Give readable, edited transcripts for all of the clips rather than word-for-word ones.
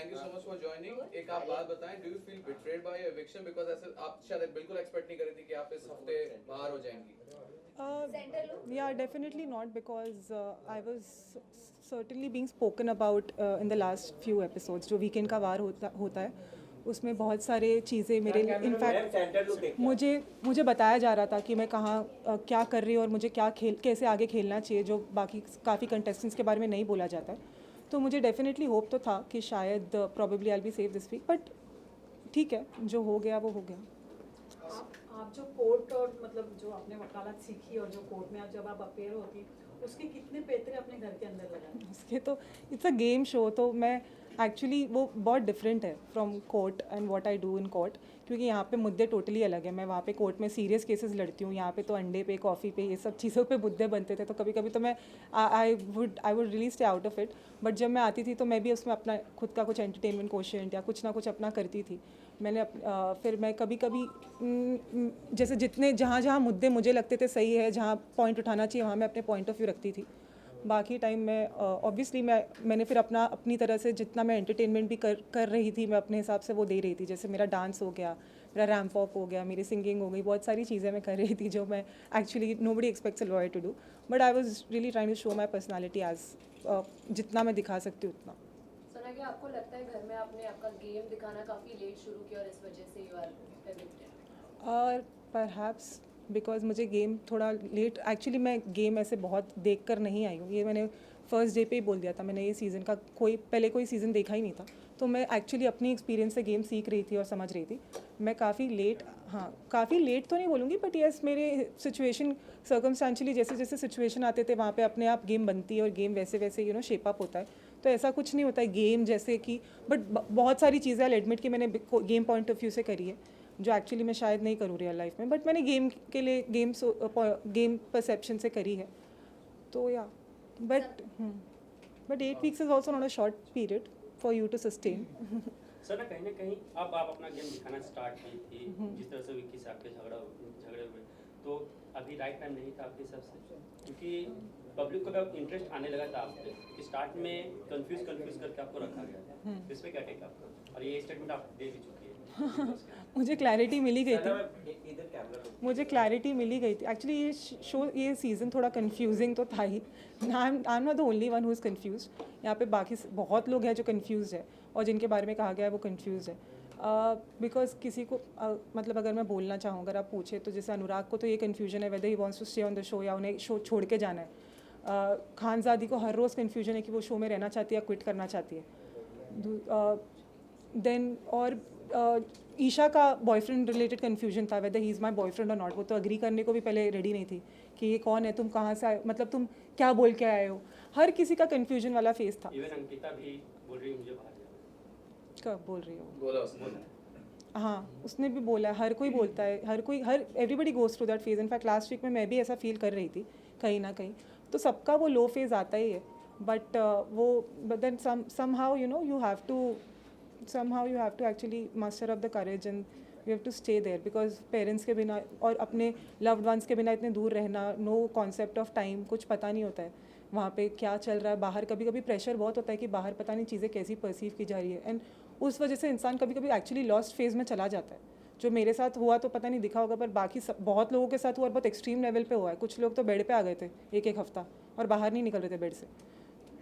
Thank you so much for joining. एक आप बात बताएं, do you feel betrayed by eviction? Because ऐसे आप शायद बिल्कुल एक्सपेक्ट नहीं कर रही थी कि आप इस हफ्ते बाहर हो जाएंगी। Yeah, definitely not, because I was certainly being spoken about in the last few episodes. जो वीकेंड का वार होता है उसमें बहुत सारे चीज़ें मेरे लिए इनफैक्ट मुझे बताया जा रहा था कि मैं कहाँ क्या कर रही हूँ और मुझे कैसे आगे खेलना चाहिए, जो बाकी काफ़ी कंटेस्टेंट्स के बारे में नहीं बोला जाता है। तो मुझे डेफिनेटली होप तो था कि शायद probably I be save this week, but ठीक है, जो हो गया वो हो गया। आप जो कोर्ट और मतलब जो आपने वकालत सीखी और जो कोर्ट में जब आप अपेयर होती, उसके कितने पैतरे अपने घर के अंदर लगाए? उसके तो इट्स अ गेम शो, तो मैं एक्चुअली वो बहुत डिफरेंट है from court and what I do in court, क्योंकि यहाँ पे मुद्दे टोटली अलग है। मैं वहाँ पे कोर्ट में सीरियस केसेस लड़ती हूँ, यहाँ पे तो अंडे पे, कॉफ़ी पे, ये सब चीज़ों पे मुद्दे बनते थे। तो कभी कभी तो मैं आई would really stay out of it. But जब मैं आती थी तो मैं भी उसमें अपना खुद का कुछ एंटरटेनमेंट क्वोशिएंट या कुछ ना कुछ अपना करती थी। मैंने फिर मैं कभी कभी जैसे जितने जहाँ जहाँ मुद्दे मुझे लगते थे सही है, जहाँ पॉइंट उठाना चाहिए, वहाँ मैं अपने पॉइंट ऑफ व्यू रखती थी। बाकी टाइम मैं ऑब्वियसली मैंने फिर अपनी तरह से जितना मैं एंटरटेनमेंट भी कर रही थी, मैं अपने हिसाब से वो दे रही थी। जैसे मेरा डांस हो गया, मेरा रैम्प वॉक हो गया, मेरी सिंगिंग हो गई, बहुत सारी चीज़ें मैं कर रही थी जो मैं actually nobody expects a lawyer to do, but I was really trying to show my personality as जितना मैं दिखा सकती हूँ उतना। सना, क्या आपको लगता है घर में आपने आपका गेम दिखाना काफ़ी लेट शुरू किया और इस वजह से यू आर एविक्टेड? और परहैप्स बिकॉज मुझे गेम थोड़ा लेट, एक्चुअली मैं गेम ऐसे बहुत देख कर नहीं आई हूँ। ये मैंने फर्स्ट डे पे ही बोल दिया था, मैंने ये सीज़न का पहले कोई सीज़न देखा ही नहीं था। तो मैं एक्चुअली अपनी एक्सपीरियंस से गेम सीख रही थी और समझ रही थी। मैं काफ़ी लेट, हाँ काफ़ी लेट तो नहीं बोलूँगी, बट येस मेरे सिचुएशन सर्कमस्टेंशियली जैसे जैसे सिचुएशन आते थे वहाँ पे अपने आप गेम बनती है और गेम वैसे वैसे शेप अप होता है। तो ऐसा कुछ नहीं होता है गेम जैसे कि, बट बहुत सारी चीज़ें आई एडमिट कि मैंने गेम पॉइंट ऑफ व्यू से करी है जो एक्चुअली मैं शायद नहीं करूँ रियल लाइफ में, बट मैंने गेम के लिए गेम परसेप्शन से करी है। तो या but 8 weeks is also not a short period for you to sustain. Sir ना कहीं अब आप अपना गेम दिखाना स्टार्ट की थी, जिस तरह से विक्की से आपके झगड़े हुए, तो अभी राइट टाइम नहीं था आपके हिसाब से? क्योंकि पब्लिक को अब इंटरेस्ट आने लगा था आप पे कि स्टार्ट में कंफ्यूज करके आपको रखा गया, इस पे क्या टेक आपका? और ये स्टेटमेंट आप दे भी चुकी है। मुझे क्लैरिटी मिली गई थी एक्चुअली। ये सीज़न थोड़ा कंफ्यूजिंग तो था ही। I am not the only one who is confused. यहाँ पे बाकी बहुत लोग हैं जो कन्फ्यूज़ है और जिनके बारे में कहा गया है वो कन्फ्यूज़ है। बिकॉज किसी को मतलब अगर मैं बोलना चाहूँ, अगर आप पूछे तो जैसे अनुराग को तो ये कन्फ्यूजन है whether he wants to stay on the show या उन्हें शो छोड़ के जाना है। खानज़ादी को हर रोज़ कन्फ्यूजन है कि वो शो में रहना चाहती है या क्विट करना चाहती है। देन और ईशा का बॉयफ्रेंड रिलेटेड कन्फ्यूजन था weather he is my boyfriend और नॉट। वो तो अग्री करने को भी पहले रेडी नहीं थी कि ये कौन है, तुम कहाँ से आए, मतलब तुम क्या बोल के आए हो। हर किसी का कन्फ्यूजन वाला फेस था। इवन अंकिता भी बोल रही है मुझे बाहर जाना। कब बोल रही हो? बोला उसने। हाँ उसने भी बोला है, हर कोई बोलता है, हर everybody goes through that phase. In fact last week में मैं भी ऐसा फील कर रही थी कहीं ना कहीं। तो सबका वो लो फेज़ आता ही है, but but then somehow you have to actually muster up the courage and you have to stay there, because parents के बिना और अपने loved ones के बिना इतने दूर रहना, नो कॉन्सेप्ट ऑफ टाइम, कुछ पता नहीं होता है वहाँ पे क्या चल रहा है बाहर। कभी कभी प्रेशर बहुत होता है कि बाहर पता नहीं चीज़ें कैसी परसीव की जा रही है, एंड उस वजह से इंसान कभी कभी एक्चुअली लॉस्ट फेज़ में चला जाता है। जो मेरे साथ हुआ तो पता नहीं दिखा होगा, पर बाकी बहुत लोगों के साथ हुआ और बहुत एक्सट्रीम लेवल पे हुआ है। कुछ लोग तो बेड पे आ गए थे एक हफ्ता और बाहर नहीं निकल रहे थे बेड से।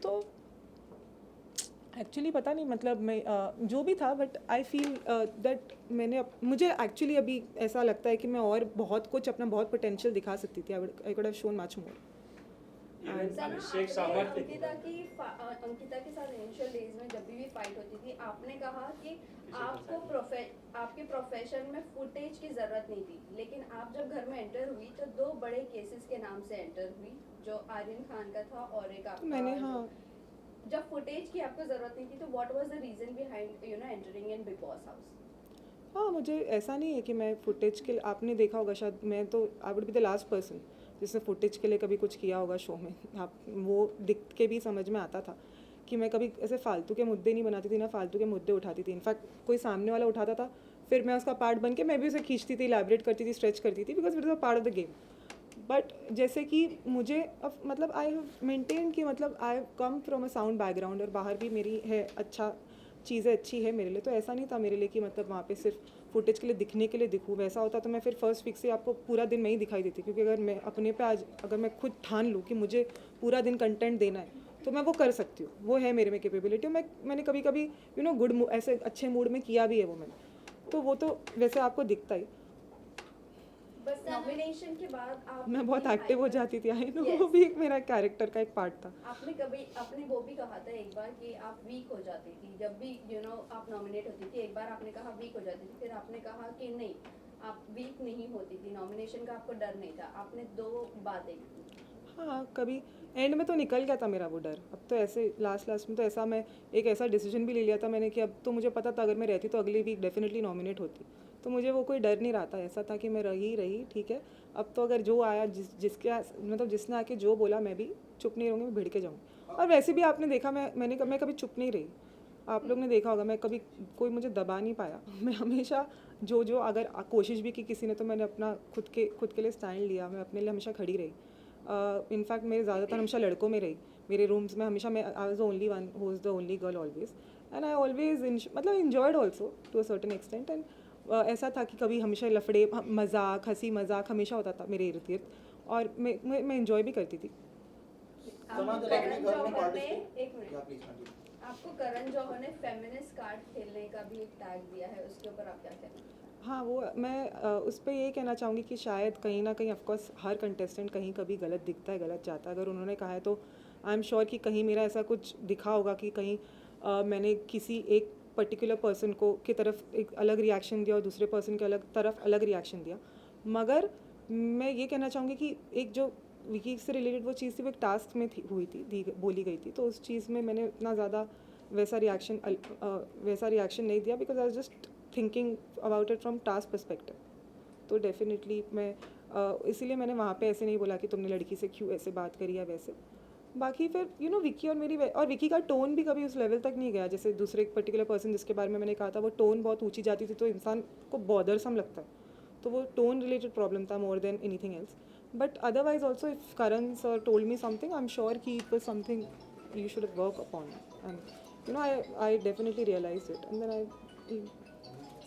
तो एक्चुअली पता नहीं, मतलब मैं जो भी था, बट आई फील दैट मुझे एक्चुअली अभी ऐसा लगता है कि मैं और बहुत कुछ अपना बहुत पोटेंशियल दिखा सकती थी। I could have shown much more. Abhishek Sawant Ankita के साथ इनिशियल डेज में जब भी फाइट होती थी, आपने कहा कि आपके प्रोफेशन में फुटेज की जरूरत नहीं थी, लेकिन आप जब घर में एंटर हुई तो 2 बड़े केसेस के नाम से एंटर हुई, जो आर्यन खान का था और एक आपका। मैंने हाँ, जब फुटेज की आपको जरूरत नहीं थी तो what was the reason behind entering in Bigg Boss house? हाँ मुझे ऐसा नहीं है कि मैं फुटेज के लिए, आपने देखा होगा शायद, मैं तो I would be the last person जिसने फुटेज के लिए कभी कुछ किया होगा शो में। आप वो दिख के भी समझ में आता था कि मैं कभी ऐसे फालतू के मुद्दे नहीं बनाती थी, ना फालतू के मुद्दे उठाती थी। इनफैक्ट कोई सामने वाला उठाता था, फिर मैं उसका पार्ट बन के मैं भी उसे खींचती थी, इलैबोरेट करती थी, स्ट्रेच करती थी, because it is a part of the game. But जैसे कि मुझे अब मतलब आई हैव मेंटेन कि मतलब I have come from a sound background और बाहर भी मेरी है अच्छा चीज़ें अच्छी है मेरे लिए, तो ऐसा नहीं था मेरे लिए कि मतलब वहाँ पे सिर्फ फुटेज के लिए दिखने के लिए दिखूँ। वैसा होता तो मैं फिर फर्स्ट वीक से आपको पूरा दिन मैं ही दिखाई देती, क्योंकि अगर मैं अपने पे आज अगर मैं खुद ठान लूँ कि मुझे पूरा दिन कंटेंट देना है तो मैं वो कर सकती हूँ, वो है मेरे में कैपेबिलिटी। मैंने कभी कभी गुड ऐसे अच्छे मूड में किया भी है वो मैंने, तो वो तो वैसे आपको दिखता ही। बस नॉमिनेशन के बाद आप मैं बहुत एक्टिव हो जाती थी, आई नो, Yes. वो भी एक मेरा कैरेक्टर का एक पार्ट था। आपने वो भी कहा था एक बार कि आप वीक हो जाती थी जब भी आप नॉमिनेट होती थी। एक बार आपने कहा वीक हो जाती थी, फिर आपने कहा कि नहीं, आप वीक नहीं होती थी, नॉमिनेशन का आपको डर नहीं था। आपने 2 बातें की। हाँ, कभी एंड में तो निकल गया था मेरा वो डर। अब तो ऐसे लास्ट में तो ऐसा मैं एक ऐसा डिसीजन भी ले लिया था मैंने कि अब तो मुझे पता था अगर मैं रहती तो अगली वीक डेफिनेटली नॉमिनेट होती, तो मुझे वो कोई डर नहीं रहा था। ऐसा था कि मैं रही ठीक है, अब तो अगर जो आया जिसने आके जो बोला मैं भी चुप नहीं रहूँगी, मैं भिड़ के जाऊँगी। और वैसे भी आपने देखा मैं कभी चुप नहीं रही, आप लोग ने देखा होगा, मैं कभी कोई मुझे दबा नहीं पाया। मैं हमेशा जो अगर कोशिश भी की किसी ने तो मैंने अपना खुद के लिए स्टैंड लिया, मैं अपने लिए हमेशा खड़ी रही। इनफैक्ट मेरे ज़्यादातर हमेशा लड़कों में रही, मेरे रूम्स में हमेशा मैं I was the only one who was the only girl always, and I always मतलब enjoyed also to a certain extent. And ऐसा था कि कभी हमेशा लफड़े मजाक हंसी मजाक हमेशा होता था मेरे इर्द गिर्द, और मैं इन्जॉय भी करती थी। आपको करण जौहर ने एक मिनट, आपको करण जौहर ने फेमिनिस्ट कार्ड खेलने का भी एक टैग दिया है, उसके ऊपर आप क्या कहना? हाँ, वो मैं उस पर ये कहना चाहूँगी कि शायद कहीं ना कहीं ऑफकोर्स हर कंटेस्टेंट कहीं कभी गलत दिखता है, गलत जाता है। अगर उन्होंने कहा है तो आई एम श्योर कि कहीं मेरा ऐसा कुछ दिखा होगा कि कहीं मैंने किसी एक पर्टिकुलर पर्सन को की तरफ एक अलग रिएक्शन दिया और दूसरे पर्सन के तरफ अलग रिएक्शन दिया। मगर मैं ये कहना चाहूँगी कि एक जो विकी से रिलेटेड वो चीज़ थी, वो एक टास्क में बोली गई थी, तो उस चीज़ में मैंने इतना ज़्यादा वैसा रिएक्शन नहीं दिया, because I was just thinking about it from task perspective. तो डेफिनेटली मैं इसीलिए मैंने वहाँ पे ऐसे नहीं बोला कि तुमने लड़की से क्यों ऐसे बात करी या वैसे। बाकी फिर विकी और विकी का टोन भी कभी उस लेवल तक नहीं गया, जैसे दूसरे एक पर्टिकुलर पर्सन जिसके बारे में मैंने कहा था वो टोन बहुत ऊंची जाती थी तो इंसान को बॉदरसम लगता है, तो वो टोन रिलेटेड प्रॉब्लम था more than anything else. But otherwise also if Karan sir told me something, I am sure कि it was something you should have worked upon it, and I definitely realized it, and then I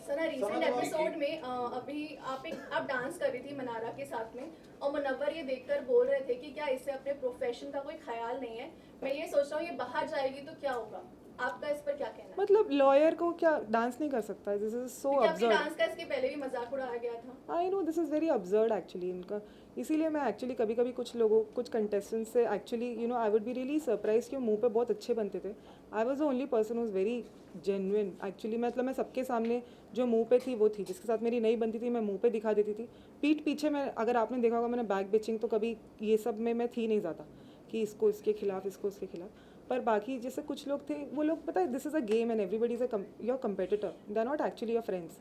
sir recent episode में अभी आप dance कर रही थी मनारा के साथ में, और मुनव्वर ये देखकर बोल रहे थे कि क्या इससे अपने प्रोफेशन का कोई ख्याल नहीं है। मैं ये सोच रहा हूँ ये बाहर जाएगी तो क्या होगा, आपका इस पर क्या कहना है? मतलब लॉयर को क्या डांस नहीं कर सकता है? दिस इज सो क्योंकि आपके अब्सर्ड। डांस का इसके पहले भी मजाक उड़ाया गया था। I know this is very absurd actually इनका, इसीलिए मैं एक्चुअली कभी कभी कुछ कंटेस्टेंट्स से actually I would be really surprise कि मुंह पे बहुत अच्छे बनते थे। I was the only person was very genuine actually, मतलब मैं सबके सामने जो मुंह पे थी वो थी, जिसके साथ मेरी नहीं बनती थी मैं मुंह पे दिखा देती थी। पीठ पीछे मैं, अगर आपने देखा होगा मैंने बैक बिचिंग तो कभी ये सब में मैं थी नहीं ज़्यादा कि इसको इसके खिलाफ इसको उसके खिलाफ। पर बाकी जैसे कुछ लोग थे, वो लोग पता है this is a game and everybody is your competitor, they are not actually your friends.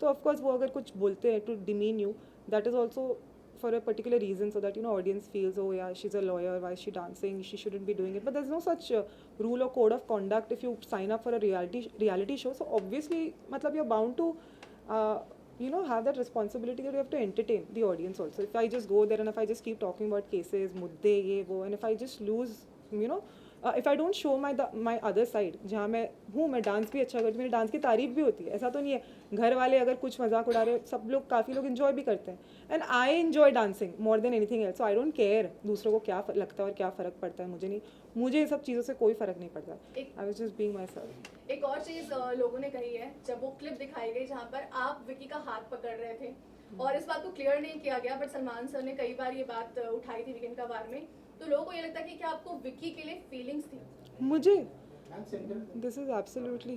तो ऑफकोर्स वो अगर कुछ बोलते हैं to demean you, that is also for a particular reason, so that audience feels, oh yeah, she's a lawyer, why is she dancing, she shouldn't be doing it. But there's no such rule or code of conduct if you sign up for a reality show. So obviously matlab you're bound to have that responsibility that you have to entertain the audience also. If I just go there and if I just keep talking about cases, mudde ye wo, and if I just lose if I don't show my other side, जहाँ मैं dance भी अच्छा करती हूँ, मेरे dance की तारीफ भी होती है, ऐसा तो नहीं है घर वाले अगर कुछ मजाक उड़ा रहे, सब लोग काफ़ी लोग इन्जॉय भी करते हैं, and I enjoy dancing more than anything else. So I don't care दूसरों को क्या लगता है और क्या फ़र्क पड़ता है, मुझे इन सब चीज़ों से कोई फ़र्क नहीं पड़ता। I was just being my self. एक और चीज लोगों ने कही है, जब वो क्लिप दिखाई गई जहाँ पर आप विकी का हाथ पकड़ रहे थे, और इस बात को क्लियर नहीं किया गया, बट सलमान सर ने कई बार ये बात उठाई थी वीकेंड का वार में, तो लोगों को ये लगता है कि क्या आपको विकी के लिए फीलिंग्स थी? मुझे दिस इज एब्सोल्युटली।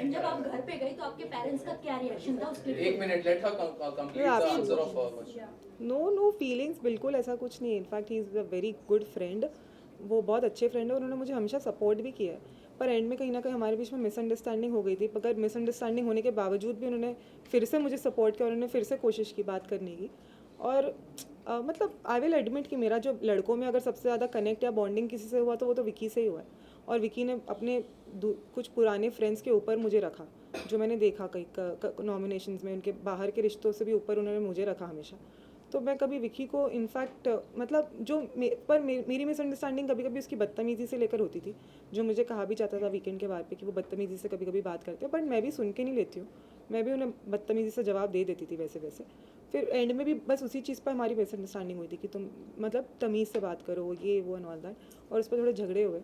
जब आप घर पे गए तो आपके पेरेंट्स का क्या रिएक्शन था उस क्लिप पे? एक minute, let her complete the answer of question. No feelings, बिल्कुल ऐसा कुछ नहीं है। In fact he is a very good friend, वो बहुत अच्छे फ्रेंड है, उन्होंने मुझे हमेशा सपोर्ट भी किया है। पर एंड में कहीं ना कहीं हमारे बीच में मिसअंडरस्टैंडिंग हो गई थी, मगर मिसअंडरस्टैंडिंग होने के बावजूद भी उन्होंने फिर से मुझे सपोर्ट किया, उन्होंने फिर से कोशिश की बात करने की। और मतलब आई विल एडमिट कि मेरा जो लड़कों में अगर सबसे ज़्यादा कनेक्ट या बॉन्डिंग किसी से हुआ तो वो तो विकी से ही हुआ है, और विकी ने अपने कुछ पुराने फ्रेंड्स के ऊपर मुझे रखा, जो मैंने देखा कई नॉमिनेशंस में, उनके बाहर के रिश्तों से भी ऊपर उन्होंने मुझे रखा हमेशा। तो मैं कभी विकी को इनफैक्ट मतलब मेरी मिसअंडरस्टैंडिंग कभी कभी उसकी बदतमीज़ी से लेकर होती थी, जो मुझे कहा भी जाता था वीकेंड के बाद पे कि वो बदतमीज़ी से कभी कभी बात करते हैं, बट मैं भी सुन के नहीं लेती हूँ, मैं भी उन्हें बदतमीज़ी से जवाब दे देती थी वैसे वैसे। फिर एंड में भी बस उसी चीज़ पर हमारी मिसअंडरस्टैंडिंग हुई थी कि तुम मतलब तमीज़ से बात करो, ये वो एंड ऑल दैट, और उस पर थोड़े झगड़े हुए।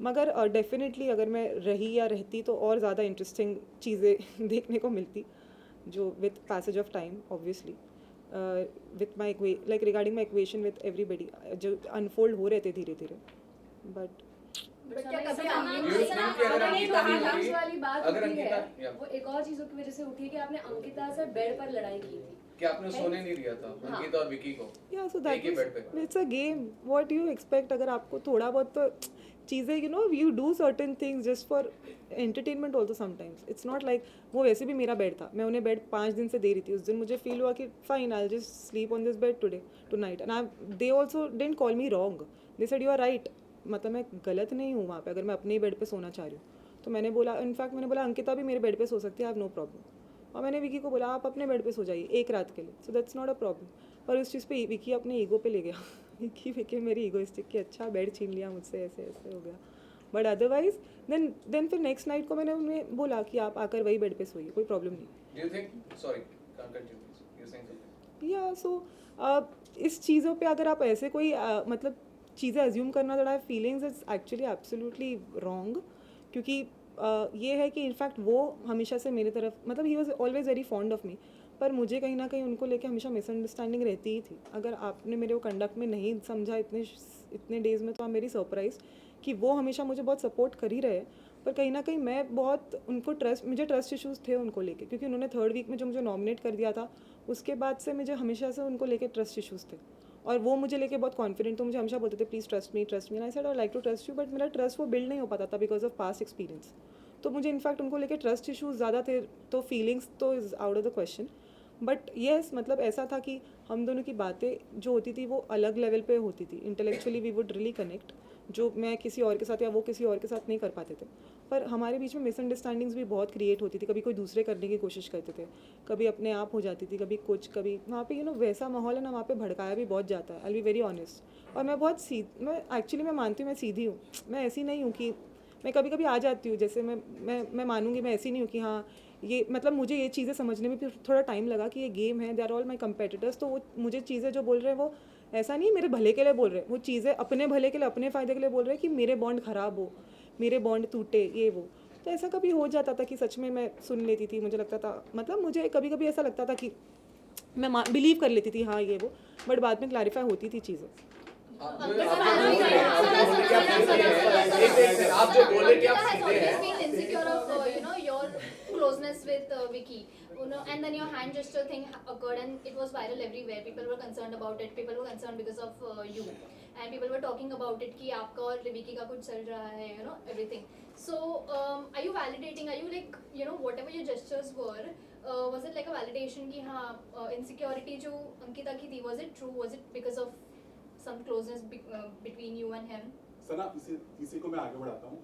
मगर डेफिनेटली अगर मैं रही या रहती तो और ज़्यादा इंटरेस्टिंग चीज़ें देखने को मिलती, जो with passage of time obviously, with my like regarding my equation with everybody जो अनफोल्ड हो रहे थे धीरे धीरे। बट बट क्या कभी Do you think कि अगर अंकिता नहीं होती, वाली बात अगर होती है अंकिता, वो एक और चीजों की वजह से उठी है कि आपने अंकिता से बेड पर लड़ाई की थी। कि आपने सोने नहीं दिया था अंकिता और विकी को yeah, so एक that ही is, बेड पे? it's a game, what you expect। अगर आपको थोड़ा बहुत तो चीज़ें you know you do certain things just for entertainment also sometimes, it's not like वो वैसे भी मेरा बेड था, मैं उन्हें बेड 5 दिन से दे रही थी, उस दिन मुझे फील हुआ कि fine I just sleep on this bed tonight and they also didn't call me wrong, they said you are right, मतलब मैं गलत नहीं हूँ वहाँ पे अगर मैं अपने ही बेड पे सोना चाह रही हूँ। तो मैंने बोला, इनफैक्ट मैंने बोला अंकिता भी मेरे बेड पे सो सकती है, आई हैव नो प्रॉब्लम। और मैंने विकी को बोला आप अपने बेड पे सो जाइए एक रात के लिए, so that's not a problem. पर उस चीज़ पे विकी अपने ईगो पे ले गया विकी मेरी ईगोइस्टिक कि अच्छा बेड छीन लिया मुझसे, ऐसे ऐसे हो गया। बट अदरवाइज देन फिर नेक्स्ट नाइट को मैंने उन्हें बोला कि आप आकर वही बेड पे सोइए, कोई प्रॉब्लम नहीं। Do you think, sorry, can't continue please. You're saying something. या सो इस चीज़ों पे अगर आप ऐसे कोई मतलब चीज़ें अज्यूम करना that I feelings it's actually absolutely wrong, क्योंकि ये है कि इनफैक्ट वो हमेशा से मेरी तरफ मतलब he was always very fond of me, पर मुझे कहीं ना कहीं उनको लेके हमेशा मिसअंडरस्टैंडिंग रहती ही थी। अगर आपने मेरे वो कंडक्ट में नहीं समझा इतने डेज़ में, तो आप मेरी सरप्राइज कि वो हमेशा मुझे बहुत सपोर्ट कर ही रहे, पर कहीं ना कहीं मैं बहुत उनको मुझे ट्रस्ट इश्यूज़ थे उनको लेके, क्योंकि उन्होंने 3rd वीक में जो मुझे नॉमिनेट कर दिया था उसके बाद से मुझे हमेशा से उनको लेके ट्रस्ट इश्यूज़ थे, और वो मुझे लेके बहुत कॉन्फिडेंट, तो मुझे हमेशा बोलते थे please trust me, I said I like to trust you, but मेरा ट्रस्ट वो बिल्ड नहीं हो पाता था बिकॉज ऑफ पास्ट एक्सपीरियंस। तो मुझे इनफैक्ट उनको लेके ट्रस्ट इश्यूज़ ज़्यादा थे, तो फीलिंग्स तो is out of the question. But yes मतलब ऐसा था कि हम दोनों की बातें जो होती थी वो अलग लेवल पे होती थी, intellectually we would really connect, जो मैं किसी और के साथ या वो किसी और के साथ नहीं कर पाते थे। पर हमारे बीच में मिसअंडरस्टैंडिंग्स भी बहुत क्रिएट होती थी, कभी कोई दूसरे करने की कोशिश करते थे, कभी अपने आप हो जाती थी, कभी कुछ, कभी वहाँ पे वैसा माहौल है ना, वहाँ पे भड़काया भी बहुत जाता है, आई बी वेरी ऑनेस्ट। और मैं बहुत मैं एक्चुअली मैं मानती हूँ मैं सीधी हूँ, मैं ऐसी नहीं हूँ कि मैं कभी कभी आ जाती हूँ, जैसे मैं मानूंगी, मैं ऐसी नहीं हूँ कि हाँ ये मतलब मुझे ये चीज़ें समझने में भी थोड़ा टाइम लगा कि ये गेम है, they are all my competitors, तो वो मुझे चीज़ें जो बोल रहे हैं वो ऐसा नहीं है मेरे भले के लिए बोल रहे हैं, वो चीज़ें अपने भले के लिए अपने फ़ायदे के लिए बोल रहे हैं कि मेरे बॉन्ड ख़राब हो, मेरे बॉन्ड टूटे, ये वो। तो ऐसा कभी हो जाता था कि सच में मैं सुन लेती थी, मुझे लगता था मतलब मुझे कभी कभी ऐसा लगता था कि मैं बिलीव कर लेती थी हाँ ये वो, बट बाद में क्लैरिफाई होती थी चीज़ें। आप जो बोल रहे कि आप सीधे हैं, insecure of your closeness with Vicky, and then your hand gesture thing occurred and it was viral everywhere. People were concerned about it. People were concerned because of you, and people were talking about it कि आपका और Vicky का कुछ चल रहा है, everything. So are you validating? Are you like whatever your gestures were, was it like a validation कि हाँ insecurity जो अंकिता की थी, was it true? Was it because of some closeness between you and him? सना इसी को मैं आगे बढ़ाता हूँ।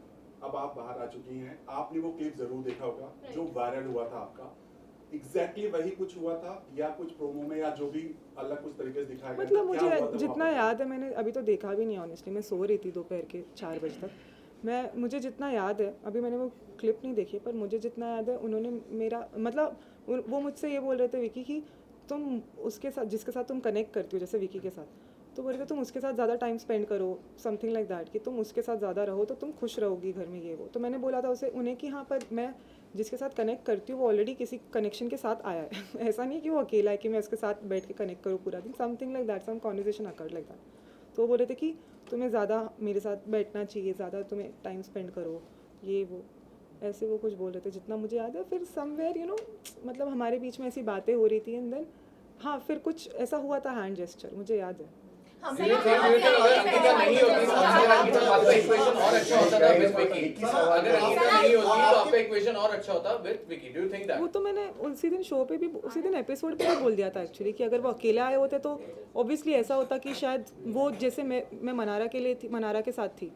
अब आप बाहर आ चुकी हैं, आपने वो क्लिप जरूर देखा होगा जो वायरल हुआ था आपका, एग्जैक्टली वही कुछ हुआ था या कुछ प्रोमो में या जो भी अलग कुछ तरीके से दिखाया गया मतलब था, क्या हुआ मुझे था जितना वहाँ पे? याद है, मैंने अभी तो देखा भी नहीं ऑनेस्टली, मैं सो रही थी दोपहर के 4 बजे तक। मुझे जितना याद है, अभी मैंने वो क्लिप नहीं देखी, पर मुझे जितना याद है उन्होंने मेरा मतलब वो मुझसे ये बोल रहे थे विकी कि तुम उसके साथ जिसके साथ तुम कनेक्ट करती हो, जैसे विकी के साथ, तो बोल रहे थे तुम उसके साथ ज़्यादा टाइम स्पेंड करो, समथिंग लाइक दैट, कि तुम उसके साथ ज़्यादा रहो तो तुम खुश रहोगी घर में, ये वो। तो मैंने बोला था उन्हें कि हाँ पर मैं जिसके साथ कनेक्ट करती हूँ वो ऑलरेडी किसी कनेक्शन के साथ आया है ऐसा नहीं कि वो अकेला है कि मैं उसके साथ बैठ के कनेक्ट करूँ पूरा दिन, something like that, some conversation awkward like that. तो वो बोल रहे थे कि तुम्हें ज़्यादा मेरे साथ बैठना चाहिए, ज़्यादा तुम्हें टाइम स्पेंड करो, ये वो, ऐसे वो कुछ बोल रहे थे जितना मुझे याद है। फिर समवेयर मतलब हमारे बीच में ऐसी बातें हो रही थी, एंड देन हाँ फिर कुछ ऐसा हुआ था हैंड जेस्चर, मुझे याद है। अगर अंकिता नहीं होती तो आपका इक्वेशन और अच्छा होता था विद विकी, अगर अंकिता नहीं होती तो आपका इक्वेशन और अच्छा होता with Vicky, do you think that? वो तो मैंने उसी दिन शो पे भी, उसी दिन एपिसोड पे भी बोल दिया था एक्चुअली कि अगर वो अकेले आए होते तो ऑब्वियसली ऐसा होता कि शायद वो जैसे मैं मनारा के लिए थी, मनारा के साथ थी,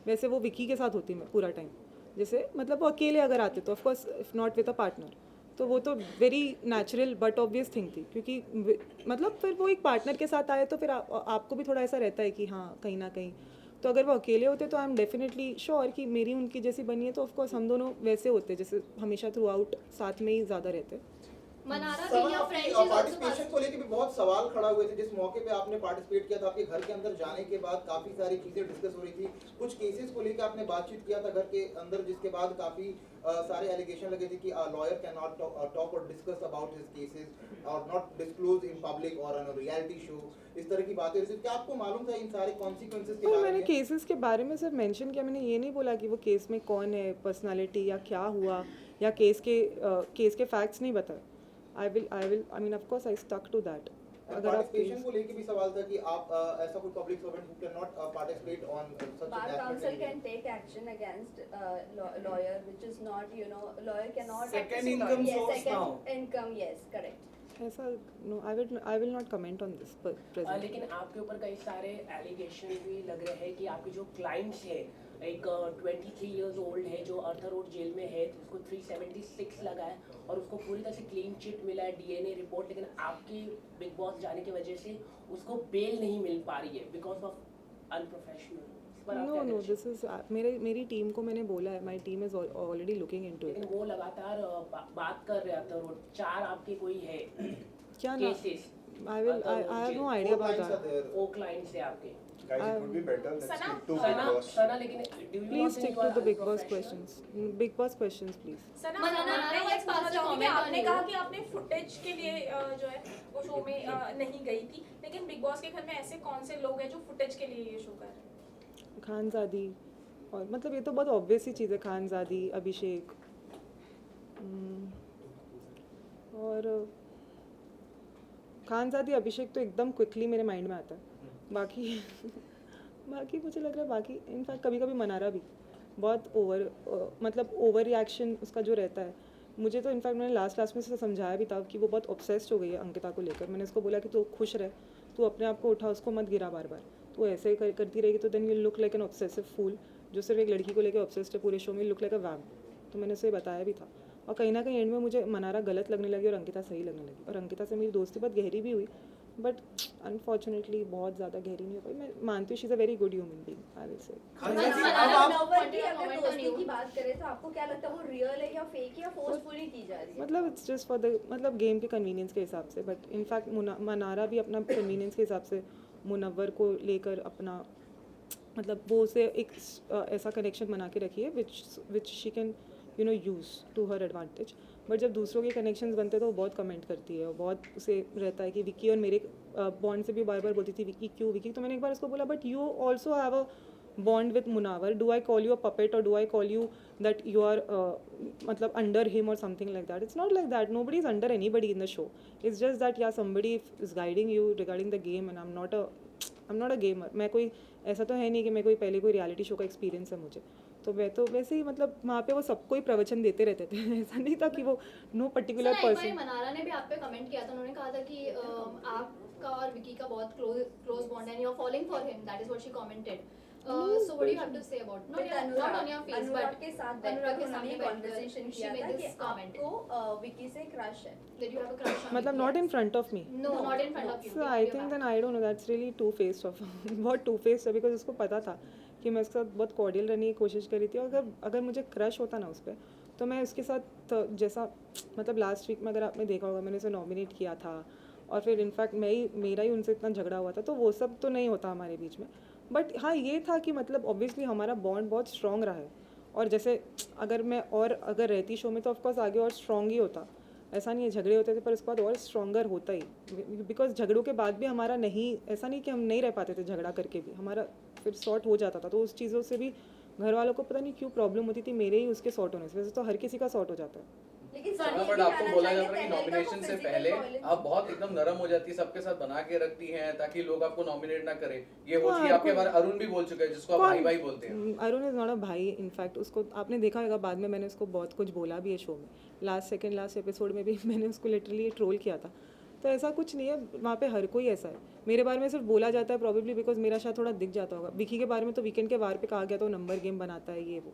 वैसे वो विकी के साथ होती मैं पूरा टाइम, जैसे मतलब वो अकेले अगर आते तो of course if not with a partner, तो वो तो very natural but obvious thing थी, क्योंकि मतलब फिर वो एक पार्टनर के साथ आए तो फिर आपको भी थोड़ा ऐसा रहता है कि हाँ कहीं ना कहीं, तो अगर वो अकेले होते तो आई एम डेफिनेटली श्योर कि मेरी उनकी जैसी बनी है, तो ऑफकोर्स हम दोनों वैसे होते जैसे हमेशा थ्रू आउट साथ में ही ज़्यादा रहते। मनारा सना, भी या आपकी फ्रेंड्स पार्टिसिपेशन को लेकर भी बहुत सवाल खड़ा हुए थे। जिस मौके पे आपने पार्टिसिपेट किया था, आपके घर के अंदर जाने के बाद काफी सारी चीजें डिस्कस हो रही थी, कुछ केसेस को लेकर आपने बातचीत किया था घर के अंदर, जिसके बाद काफी सारे एलिगेशन लगे थे कि लॉयर कैन नॉट टॉक और डिस्कस अबाउट हिज केसेस और नॉट डिस्क्लोज इन पब्लिक और ऑन अ रियलिटी शो, इस तरह की बातें। क्या आपको मालूम था इन सारे कॉन्सिक्वेंसेस के और बारे मैंने में? केसेस के बारे में सिर्फ मेंशन किया, मैंने ये नहीं बोला कि वो केस में कौन है, पर्सनालिटी या क्या हुआ, या केस के फैक्ट्स नहीं बताए। I mean of course I stuck to that. अगर आप पार्टिसिपेशन को लेकर भी सवाल था कि आप ऐसा कोई public servant who can not participate on such Bar council can take action against lawyer, which is not, lawyer cannot. Second income yes, source second now. income, yes, correct. ऐसा no, I will not comment on this present. लेकिन आपके ऊपर कई सारे allegation भी लग रहे हैं कि आपके जो क्लाइंट्स है, एक 23 इयर्स ओल्ड है जो अर्थर रोड जेल में है, उसको 376 लगा है और उसको पूरी तरह से क्लीन चिट मिला है, डीएनए रिपोर्ट, लेकिन आपकी बिग बॉस जाने की वजह से उसको बेल नहीं मिल पा रही है because of unprofessional. No this is मेरी टीम को मैंने बोला है, my team is already looking into it. लेकिन वो लगातार बात कर रहे थे और 4 आपके कोई है क्या ना, cases, I have no idea about that. वो क्लाइंट्स है आपके। Guys, it would be better. Let's Sana- stick to Big Boss. सना, लेकिन do you please not stick think to you the are Bigg Boss unprofessional? Questions, Bigg Boss questions please. Sana, Manara, मैं ये let's pass पूछना the चाहूंगी कि comment आपने on कहा you. कि आपने फुटेज के लिए जो है वो शो में नहीं गई थी, लेकिन बिग बॉस के घर में ऐसे कौन से लोग हैं जो फुटेज के लिए ये शो कर रहे हैं? खानजादी, और मतलब ये तो बहुत ऑब्वियस ही चीज़ है, खानजादी, अभिषेक, और खानजादी अभिषेक तो एकदम क्विकली मेरे माइंड में आता है। बाकी बाकी मुझे लग रहा है, बाकी इनफैक्ट कभी कभी मनारा भी बहुत मतलब ओवर रिएक्शन उसका जो रहता है। मुझे तो इनफैक्ट मैंने लास्ट में से समझाया भी था कि वो बहुत ऑब्सेस्ड हो गई है अंकिता को लेकर। मैंने उसको बोला कि तू खुश रह, तू अपने आप को उठा, उसको मत गिरा बार बार, तू ऐसे ही करती रहेगी तो then you look like an obsessive fool, जो सिर्फ एक लड़की को लेकर ऑब्सेस्ड है पूरे शो में, लुक लाइक अ वैम्प। तो मैंने उसे बताया भी था, और कहीं ना कहीं एंड में मुझे मनारा गलत लगने लगी और अंकिता सही लगने लगी, और अंकिता से मेरी दोस्ती बहुत गहरी भी हुई, बट अनफॉर्चुनेटली बहुत ज़्यादा गहरी नहीं हो पाई। मैं मानती हूँ she is a very good human being, I will say. Munawar की अगर दोस्ती की बात करें तो आपको क्या लगता है, वो रियल है या फेक या फोर्सफुली की जा रही है? मतलब इट्स जस्ट फॉर द मतलब गेम के कन्वीनियंस के हिसाब से, बट इनफैक्ट मनारा भी अपना कन्वीनियंस के हिसाब से मुनव्वर को लेकर अपना मतलब वो उसे एक ऐसा कनेक्शन बना के रखी है which she can use to her advantage. But जब दूसरों के कनेक्शंस बनते हैं तो वो बहुत कमेंट करती है और बहुत उसे रहता है कि विकी और मेरे बॉन्ड से भी बार बार बोलती थी विकी क्यों विकी। तो मैंने एक बार उसको बोला but you also have a bond with Munawar, do I call you a puppet or do I call you that you are matlab under him or something like that? It's not like that. Nobody is under anybody in the show. It's just that yeah, somebody is guiding you regarding the game and I'm not a gamer. मैं कोई ऐसा तो है नहीं कि मैं कोई पहले कोई रियलिटी शो का एक्सपीरियंस है मुझे, तो मैं तो वैसे ही मतलब वहाँ पे वो सबको ही प्रवचन देते रहते थे ऐसा नहीं था कि वो नो पर्टिकुलर पर्सन। मनारा ने भी आप पे कमेंट किया था, उन्होंने कहा था कि आपका और विकी का बहुत क्लोज बॉन्ड है, you are following for him, that is what she commented. So what do you have to say about not on your face Anurag but के साथ अनुराग के उन्होंने सामने कॉन्वर्सेशन she किया made था this कि comment. आपको विकी से क्रश है। Did you have a crush on मतलब Vicky? not in front of me. No, not in front of you. So I think then I don't know, that's really two-faced of बहुत two-faced है because उसको पता था कि मैं उसके साथ बहुत कॉर्डियल रहने की कोशिश करी थी, और अगर मुझे क्रश होता ना उस पर तो मैं उसके साथ जैसा मतलब लास्ट वीक में अगर आपने देखा होगा मैंने उसे नॉमिनेट किया था और फिर इनफैक्ट मेरा ही उनसे इतना झगड़ा हुआ था, तो वो सब तो नहीं होता हमारे बीच में। बट हाँ ये था कि मतलब ऑब्वियसली हमारा बॉन्ड बहुत स्ट्रॉन्ग रहा है, और जैसे अगर रहती शो में तो ऑफकोर्स आगे और स्ट्रॉन्ग ही होता, ऐसा नहीं है झगड़े होते थे पर उसके बाद और स्ट्रॉन्गर होता ही, बिकॉज झगड़ों के बाद भी हमारा नहीं ऐसा नहीं कि हम नहीं रह पाते थे, झगड़ा करके भी हमारा फिर सॉर्ट हो जाता था। तो उस चीज़ों से भी घर वालों को पता नहीं क्यों प्रॉब्लम होती थी, मेरे ही उसके सॉर्ट होने से, वैसे तो हर किसी का सॉर्ट हो जाता है। लेकिन बट आपको बोला जाता है कि नॉमिनेशन से पहले आप बहुत एकदम नरम हो जाती है, सबके साथ बना के रखती हैं ताकि लोग आपको नॉमिनेट ना करें। ये हो चुकी है आपके बारे अरुण भी बोल चुका है जिसको आप भाई भाई बोलते हैं। अरुण इज नॉट अ भाई, इनफैक्ट उसको आपने देखा होगा बाद में मैंने उसको बहुत कुछ बोला भी है शो में, लास्ट एपिसोड में भी मैंने उसको लिटरली ट्रोल किया था। तो ऐसा कुछ नहीं है, वहाँ पे हर कोई ऐसा है। मेरे बारे में सिर्फ बोला जाता है प्रॉबेबली बिकॉज मेरा शायद थोड़ा दिख जाता होगा। विकी के बारे में तो वीकेंड के वार पे कहा गया तो नंबर गेम बनाता है ये वो,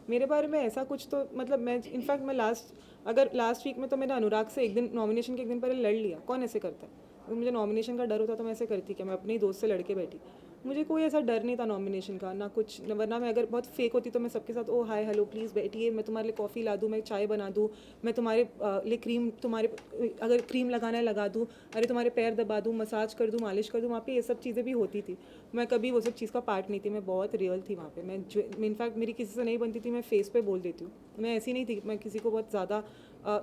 मेरे बारे में ऐसा कुछ तो मतलब मैं इनफैक्ट मैं लास्ट वीक में तो मैंने अनुराग से एक दिन नॉमिनेशन के एक दिन पहले लड़ लिया। कौन ऐसे करता है? अगर मुझे नॉमिनेशन का डर होता तो मैं ऐसे करती क्या? मैं अपने ही दोस्त से लड़के बैठी। मुझे कोई ऐसा डर नहीं था नॉमिनेशन का, ना कुछ, वरना मैं अगर बहुत फेक होती तो मैं सबके साथ ओ हाय हेलो प्लीज़ बैठिए, मैं तुम्हारे लिए कॉफ़ी ला दूँ, मैं चाय बना दूँ, मैं तुम्हारे लिए क्रीम, तुम्हारे अगर क्रीम लगाना है लगा दूँ, अरे तुम्हारे पैर दबा दूँ, मसाज कर दूँ, मालिश कर दूँ। वहाँ पे ये सब चीज़ें भी होती थी। मैं कभी वो सब चीज़ का पार्ट नहीं थी, मैं बहुत रियल थी वहाँ पे। मैं इनफैक्ट मेरी किसी से नहीं बनती थी, मैं फेस पे बोल देती हूँ। मैं ऐसी नहीं थी, मैं किसी को बहुत ज़्यादा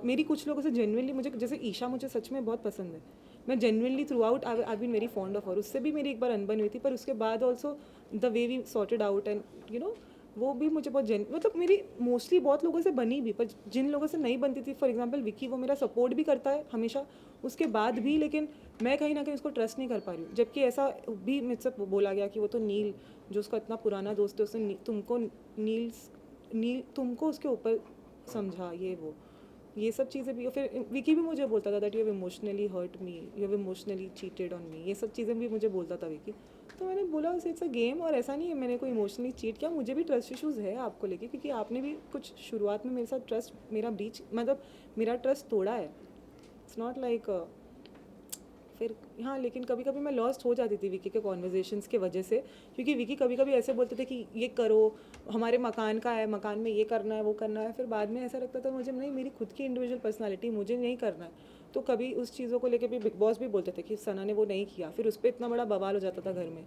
मेरी कुछ लोगों से जेन्युइनली, मुझे जैसे ईशा मुझे सच में बहुत पसंद है, मैं genuinely throughout I been very fond of her. उससे भी मेरी एक बार अनबन हुई थी, पर उसके बाद also the way we sorted out and you know वो भी मुझे बहुत मतलब मेरी मोस्टली बहुत लोगों से बनी भी, पर जिन लोगों से नहीं बनती थी, फॉर एग्जांपल विकी, वो मेरा सपोर्ट भी करता है हमेशा उसके बाद भी, लेकिन मैं कहीं ना कहीं उसको ट्रस्ट नहीं कर पा रही हूँ। जबकि ऐसा भी मुझसे बोला गया कि वो तो नील, जो उसका इतना पुराना दोस्त है, उसने नील तुमको उसके ऊपर समझा, ये सब चीज़ें भी। फिर विकी भी मुझे बोलता था that you have emotionally hurt me, you have emotionally cheated on me, ये सब चीज़ें भी मुझे बोलता था विकी। तो मैंने बोला इट्स अ गेम, और ऐसा नहीं है मैंने कोई इमोशनली चीट किया। मुझे भी ट्रस्ट इशूज़ है आपको लेके, क्योंकि आपने भी कुछ शुरुआत में मेरे साथ ट्रस्ट मेरा ब्रीच, मतलब मेरा ट्रस्ट तोड़ा है। इट्स नॉट लाइक फिर हाँ, लेकिन कभी कभी मैं लॉस्ट हो जाती थी विकी के कॉन्वर्जेशंस के वजह से, क्योंकि विकी कभी कभी ऐसे बोलते थे कि ये करो, हमारे मकान का है, मकान में ये करना है, वो करना है। फिर बाद में ऐसा लगता था मुझे नहीं, मेरी खुद की इंडिविजुअल पर्सनालिटी, मुझे नहीं करना है। तो कभी उस चीज़ों को लेकर भी बिग बॉस भी बोलते थे कि सना ने वो नहीं किया, फिर उस पर इतना बड़ा बवाल हो जाता था घर में।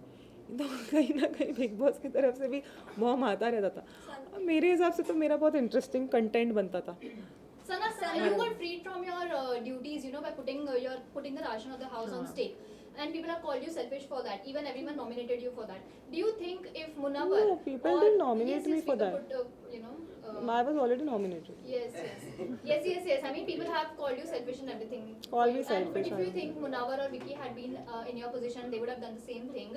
तो कहीं ना कहीं बिग बॉस की तरफ से भी बॉम आता रहता था। मेरे हिसाब से तो मेरा बहुत इंटरेस्टिंग कंटेंट बनता था। Sana, you were freed from your duties, you know, by putting the ration of the house on stake, and people have called you selfish for that. Even everyone nominated you for that. Do you think if Munawar, No, people didn't nominate me for that. I was already nominated. Yes. I mean, people have called you selfish and everything. Call me And selfish, if you think Munawar or Vicky had been in your position, they would have done the same thing.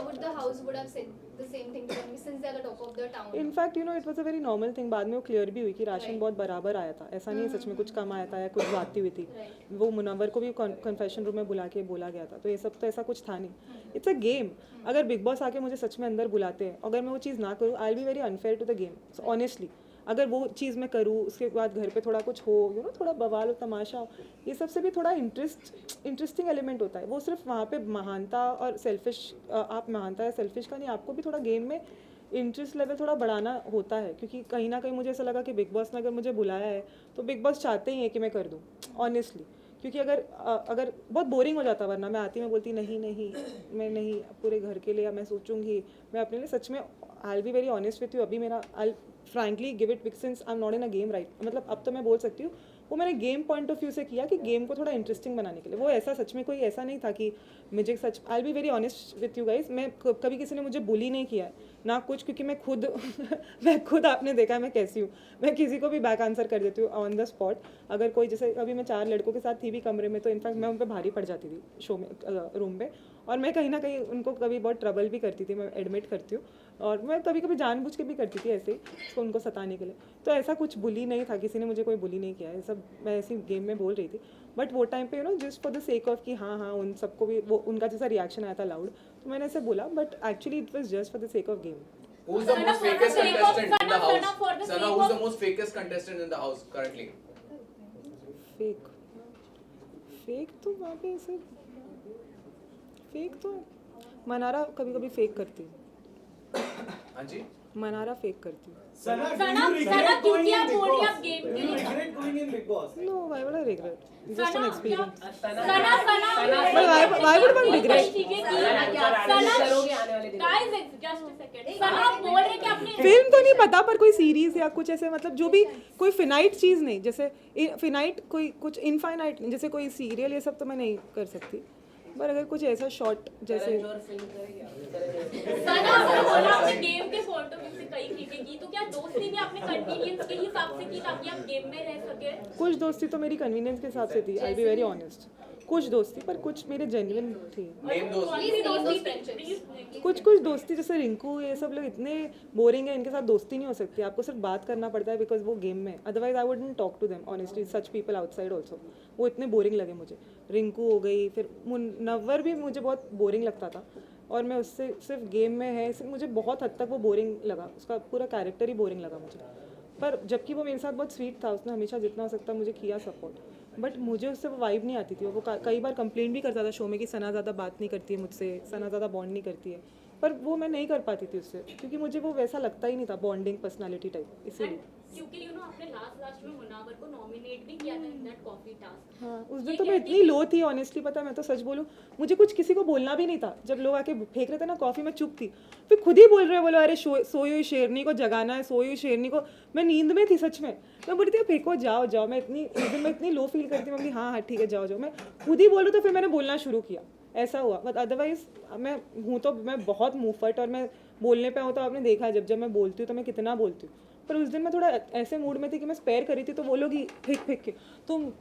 Would the house would have said the same thing to them, since they are the top of the town? In fact, you know, it was a very normal thing. बाद में वो clear भी हुई कि ration बहुत बराबर आया था, ऐसा नहीं सच में कुछ कम आया था या कुछ बात हुई थी। वो मुनव्वर को भी कन्फेशन रूम में बुला के बोला गया था, तो ये सब तो ऐसा कुछ था नहीं। It's a game. अगर बिग बॉस आके मुझे सच में अंदर बुलाते हैं, अगर मैं वो चीज़ ना करूँ, I will be very unfair to the game honestly. अगर वो चीज़ मैं करूँ, उसके बाद घर पे थोड़ा कुछ हो, यू नो, थोड़ा बवाल हो, तमाशा हो, ये सबसे भी थोड़ा इंटरेस्टिंग एलिमेंट होता है। वो सिर्फ वहाँ पे महानता और सेल्फिश, आप महानता या सेल्फिश का नहीं, आपको भी थोड़ा गेम में इंटरेस्ट लेवल थोड़ा बढ़ाना होता है। क्योंकि कहीं ना कहीं मुझे ऐसा लगा कि बिग बॉस ने अगर मुझे बुलाया है तो बिग बॉस चाहते ही हैं कि मैं कर दूँ ऑनेस्टली। क्योंकि अगर बहुत बोरिंग हो जाता, वरना मैं आती, मैं बोलती नहीं मैं नहीं, पूरे घर के लिए मैं सोचूंगी, मैं अपने लिए सच में आई will be very honest with you. अभी मेरा आई frankly give it since I am not in a game right, मतलब अब तो मैं बोल सकती हूँ वो मैंने गेम पॉइंट ऑफ व्यू से किया कि गेम को थोड़ा इंटरेस्टिंग बनाने के लिए। वो ऐसा सच में कोई ऐसा नहीं था कि मुझे सच, I will be very honest with you guys, मैं कभी किसी ने मुझे बुली नहीं किया है ना कुछ, क्योंकि मैं खुद आपने देखा है मैं कैसी हूँ, मैं किसी को भी बैक आंसर कर देती हूँ ऑन द स्पॉट। अगर कोई, जैसे अभी मैं 4 लड़कों के साथ थी भी कमरे में, तो इनफैक्ट मैं उन पर भारी पड़ जाती थी शो में, रूम में, और मैं कहीं ना कहीं उनको कभी बहुत ट्रबल भी करती थी, मैं एडमिट करती हूँ, और मैं कभी कभी जानबूझ के भी करती थी ऐसे ही उनको सताने के लिए। तो ऐसा कुछ बुली नहीं था, किसी ने मुझे कोई बुली नहीं किया है, सब मैं ऐसी गेम में बोल रही थी। बट वो टाइम पे you know just for the sake of कि हाँ उन सबको भी वो उनका जैसा रिएक्शन आया था लाउड, तो मैंने ऐसे बोला, but actually it was just for the sake of game. Who's the most fakest contestant in the house? Sana, who's the most fakest contestant in the house currently? Fake तो वहाँ पे ऐसे फेक तो मनारा कभी कभी फेक करती है। हाँ जी, मनारा फेक करती है। सना क्योंकि आप बोल रही हैं आप गेम के लिए regret going in Big Boss? No, why would I regret? It's just an experience. Sana Why would one regret? सना बोल रहे कि आपने फिल्म तो नहीं पता, पर कोई सीरीज या कुछ ऐसे, मतलब जो भी कोई फिनाइट चीज़ नहीं, जैसे फिनाइट कोई कुछ इनफाइनाइट, जैसे कोई सीरियल ये सब तो मैं नहीं कर सकती, पर अगर कुछ ऐसा शॉर्ट जैसे सना बोला आपने गेम के पॉइंट ऑफ व्यू से कई चीजें की, तो क्या दोस्ती भी आपने कन्वीनियंस के हिसाब से की ताकि आप गेम में रह सके? कुछ दोस्ती तो मेरी कन्वीनियंस के हिसाब से थी, आई बी वेरी ऑनेस्ट। कुछ दोस्ती, पर कुछ मेरे जेन्युइन थी। name those. कुछ दोस्ती, जैसे रिंकू, ये सब लोग इतने बोरिंग है, इनके साथ दोस्ती नहीं हो सकती, आपको सिर्फ बात करना पड़ता है बिकॉज वो गेम में, otherwise I wouldn't talk to them honestly, such people outside also. वो इतने बोरिंग लगे मुझे, रिंकू हो गई, फिर मुनव्वर भी मुझे बहुत बोरिंग लगता था, और मैं उससे सिर्फ गेम में है, मुझे बहुत हद तक वो बोरिंग लगा, उसका पूरा कैरेक्टर ही बोरिंग लगा मुझे। पर जबकि वो मेरे साथ बहुत स्वीट था, उसने हमेशा जितना हो सकता मुझे किया सपोर्ट, बट मुझे उससे वो वाइब नहीं आती थी। वो कई बार कंप्लेंट भी करता था शो में कि सना ज़्यादा बात नहीं करती है मुझसे, सना ज़्यादा बॉन्ड नहीं करती है, पर वो मैं नहीं कर पाती थी उससे, क्योंकि मुझे वो वैसा लगता ही नहीं था बॉन्डिंग पर्सनालिटी टाइप, इसीलिए। क्योंकि यू नो आपने लास्ट में मुनावर को नॉमिनेट भी किया था इन दैट कॉफी टास्क। हाँ, उस दिन तो मैं इतनी लो थी ऑनेस्टली, पता है मैं तो सच बोलूँ, मुझे कुछ किसी को बोलना भी नहीं था। जब लोग आके फेंक रहे थे ना कॉफ़ी, मैं चुप थी, फिर खुद ही बोल रहे बोलो अरे सोई हुई शेरनी को जगाना है, सोई हुई शेरनी को। मैं नींद में थी सच में, मैं बोली थी फेंको जाओ जाओ, मैं इतनी लो फील करती हूँ, हाँ हाँ ठीक है जाओ जाओ, मैं खुद ही बोल रही, तो फिर मैंने बोलना शुरू किया, ऐसा हुआ। बट अदरवाइज मैं हूँ तो मैं बहुत मुँहफट, और मैं बोलने पे हूँ तो आपने देखा है जब मैं बोलती हूँ तो मैं कितना बोलती हूँ। पर उस दिन मैं थोड़ा ऐसे मूड में थी कि मैं स्पेयर करी थी, तो वो लोग ही फेंक के तुम